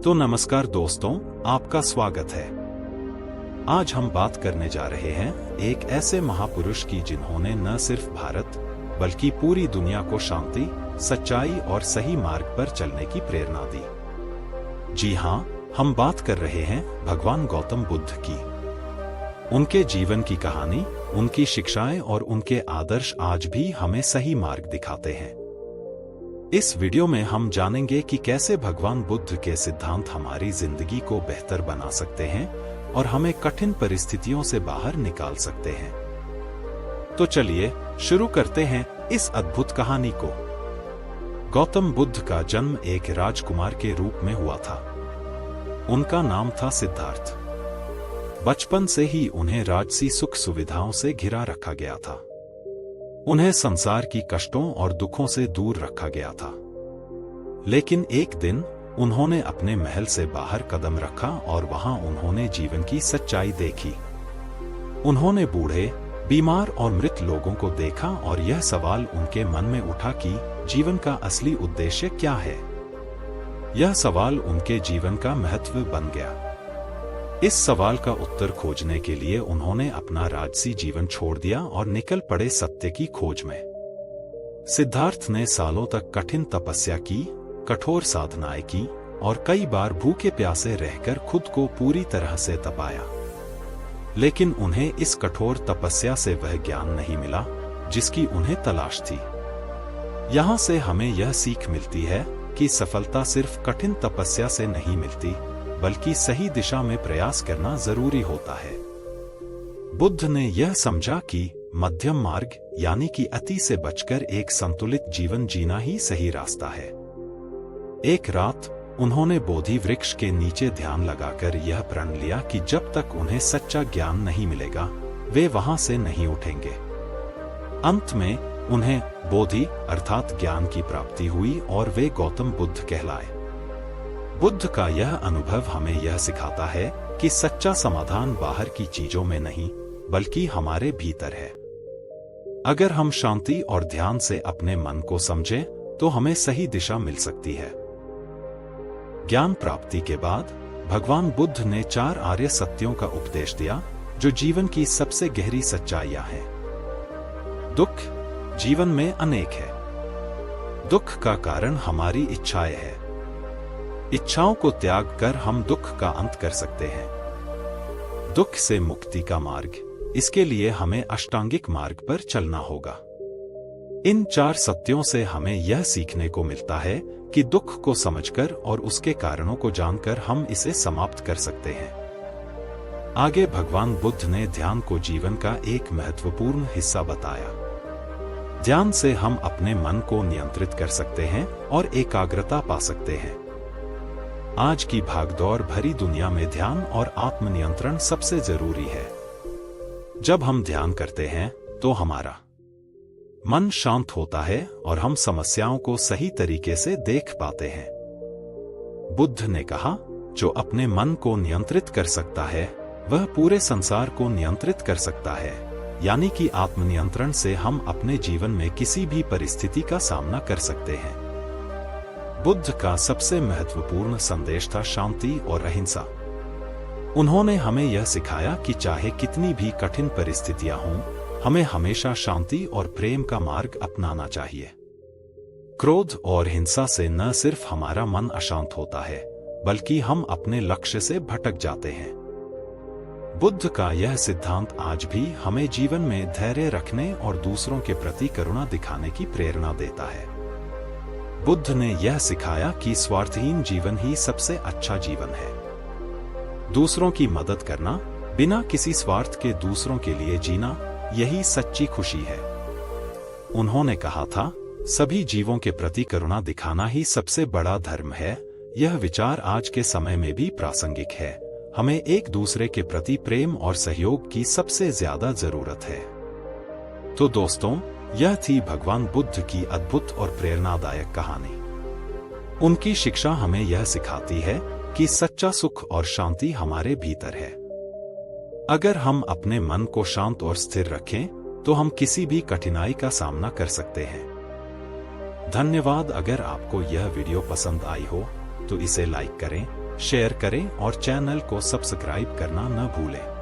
तो नमस्कार दोस्तों, आपका स्वागत है। आज हम बात करने जा रहे हैं एक ऐसे महापुरुष की जिन्होंने न सिर्फ भारत बल्कि पूरी दुनिया को शांति, सच्चाई और सही मार्ग पर चलने की प्रेरणा दी। जी हां, हम बात कर रहे हैं भगवान गौतम बुद्ध की। उनके जीवन की कहानी, उनकी शिक्षाएं और उनके आदर्श आज भी हमें सही मार्ग दिखाते हैं। इस वीडियो में हम जानेंगे कि कैसे भगवान बुद्ध के सिद्धांत हमारी जिंदगी को बेहतर बना सकते हैं और हमें कठिन परिस्थितियों से बाहर निकाल सकते हैं। तो चलिए शुरू करते हैं इस अद्भुत कहानी को। गौतम बुद्ध का जन्म एक राजकुमार के रूप में हुआ था। उनका नाम था सिद्धार्थ। बचपन से ही उन्हें राजसी सुख सुविधाओं से घिरा रखा गया था। उन्हें संसार की कष्टों और दुखों से दूर रखा गया था। लेकिन एक दिन उन्होंने अपने महल से बाहर कदम रखा और वहां उन्होंने जीवन की सच्चाई देखी। उन्होंने बूढ़े, बीमार और मृत लोगों को देखा और यह सवाल उनके मन में उठा कि जीवन का असली उद्देश्य क्या है। यह सवाल उनके जीवन का महत्व बन गया। इस सवाल का उत्तर खोजने के लिए उन्होंने अपना राजसी जीवन छोड़ दिया और निकल पड़े सत्य की खोज में। सिद्धार्थ ने सालों तक कठिन तपस्या की, कठोर साधनाएं की और कई बार भूखे प्यासे रहकर खुद को पूरी तरह से तपाया। लेकिन उन्हें इस कठोर तपस्या से वह ज्ञान नहीं मिला जिसकी उन्हें तलाश थी। यहां से हमें यह सीख मिलती है कि सफलता सिर्फ कठिन तपस्या से नहीं मिलती, बल्कि सही दिशा में प्रयास करना जरूरी होता है। बुद्ध ने यह समझा कि मध्यम मार्ग यानी कि अति से बचकर एक संतुलित जीवन जीना ही सही रास्ता है। एक रात उन्होंने बोधि वृक्ष के नीचे ध्यान लगाकर यह प्रण लिया कि जब तक उन्हें सच्चा ज्ञान नहीं मिलेगा, वे वहां से नहीं उठेंगे। अंत में उन्हें बोधि अर्थात ज्ञान की प्राप्ति हुई और वे गौतम बुद्ध कहलाए। बुद्ध का यह अनुभव हमें यह सिखाता है कि सच्चा समाधान बाहर की चीजों में नहीं, बल्कि हमारे भीतर है। अगर हम शांति और ध्यान से अपने मन को समझें, तो हमें सही दिशा मिल सकती है। ज्ञान प्राप्ति के बाद भगवान बुद्ध ने 4 आर्य सत्यों का उपदेश दिया, जो जीवन की सबसे गहरी सच्चाइयां हैं। दुख जीवन में अनेक है। दुख का कारण हमारी इच्छाएं हैं। इच्छाओं को त्याग कर हम दुख का अंत कर सकते हैं। दुख से मुक्ति का मार्ग, इसके लिए हमें अष्टांगिक मार्ग पर चलना होगा। इन 4 सत्यों से हमें यह सीखने को मिलता है कि दुख को समझकर और उसके कारणों को जानकर हम इसे समाप्त कर सकते हैं। आगे भगवान बुद्ध ने ध्यान को जीवन का एक महत्वपूर्ण हिस्सा बताया। ध्यान से हम अपने मन को नियंत्रित कर सकते हैं और एकाग्रता पा सकते हैं। आज की भागदौड़ भरी दुनिया में ध्यान और आत्मनियंत्रण सबसे जरूरी है। जब हम ध्यान करते हैं तो हमारा मन शांत होता है और हम समस्याओं को सही तरीके से देख पाते हैं। बुद्ध ने कहा, जो अपने मन को नियंत्रित कर सकता है, वह पूरे संसार को नियंत्रित कर सकता है। यानी कि आत्मनियंत्रण से हम अपने जीवन में किसी भी परिस्थिति का सामना कर सकते हैं। बुद्ध का सबसे महत्वपूर्ण संदेश था शांति और अहिंसा। उन्होंने हमें यह सिखाया कि चाहे कितनी भी कठिन परिस्थितियां हों, हमें हमेशा शांति और प्रेम का मार्ग अपनाना चाहिए। क्रोध और हिंसा से न सिर्फ हमारा मन अशांत होता है, बल्कि हम अपने लक्ष्य से भटक जाते हैं। बुद्ध का यह सिद्धांत आज भी हमें जीवन में धैर्य रखने और दूसरों के प्रति करुणा दिखाने की प्रेरणा देता है। बुद्ध ने यह सिखाया कि स्वार्थहीन जीवन ही सबसे अच्छा जीवन है। दूसरों की मदद करना, बिना किसी स्वार्थ के दूसरों के लिए जीना, यही सच्ची खुशी है। उन्होंने कहा था, सभी जीवों के प्रति करुणा दिखाना ही सबसे बड़ा धर्म है। यह विचार आज के समय में भी प्रासंगिक है। हमें एक दूसरे के प्रति प्रेम और सहयोग की सबसे ज्यादा जरूरत है। तो दोस्तों, यह थी भगवान बुद्ध की अद्भुत और प्रेरणादायक कहानी। उनकी शिक्षा हमें यह सिखाती है कि सच्चा सुख और शांति हमारे भीतर है। अगर हम अपने मन को शांत और स्थिर रखें, तो हम किसी भी कठिनाई का सामना कर सकते हैं। धन्यवाद। अगर आपको यह वीडियो पसंद आई हो तो इसे लाइक करें, शेयर करें और चैनल को सब्सक्राइब करना न भूलें।